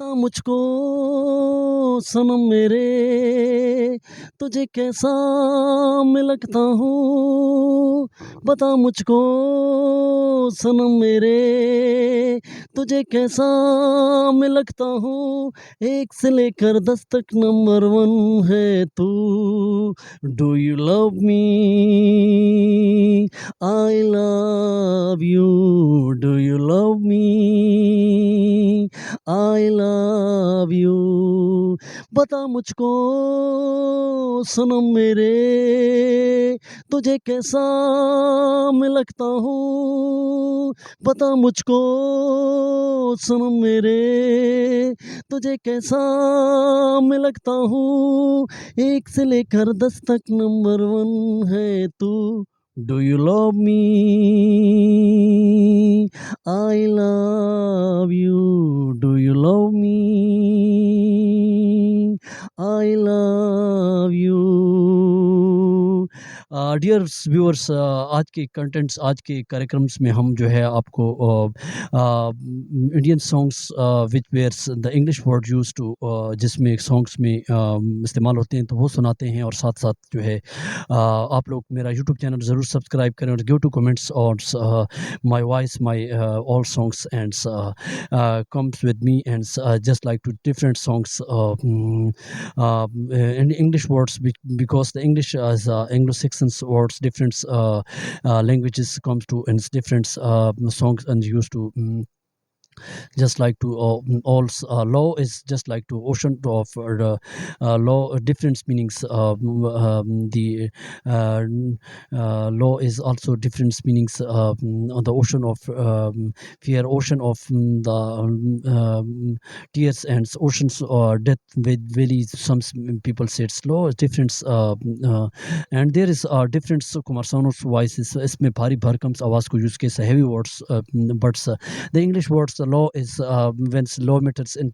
बता मुझको सनम मेरे, तुझे कैसा मैं लगता हूँ। बता मुझको सनम मेरे, तुझे कैसा मैं लगता हूँ। 1 से लेकर 10 तक नंबर 1 है तू। Do you love me? I love you. Do you love me? I love you. बता मुझको सनम मेरे, तुझे कैसा मैं लगता हूँ। बता मुझको सनम मेरे, तुझे कैसा मैं लगता हूँ। 1 से लेकर 10 तक नंबर 1 है तू। Do you love me? I love you. Do you love me? I love you. Dear viewers, आज के कंटेंट्स, आज के कार्यक्रम्स में हम जो है आपको Indian songs which where's the English word use to, जिसमें सॉन्ग्स में इस्तेमाल होते हैं, तो वो सुनाते हैं। और साथ साथ जो है आप लोग मेरा यूट्यूब चैनल ज़रूर सब्सक्राइब करें और गिव टू कमेंट्स और my voice my all songs and comes with me and just like to different songs in English words, because the English is Anglo-Saxon words, different languages comes to in different songs and used to just like to law is just like to ocean of law different meanings. The law is also different meanings on the ocean of fear, ocean of the tears and oceans or death with very some people say it's law is different, and there is different Kumar Sanu's voices. इसमें भारी भरकम आवाज को use के heavy words, but the English words, the law is when law matters in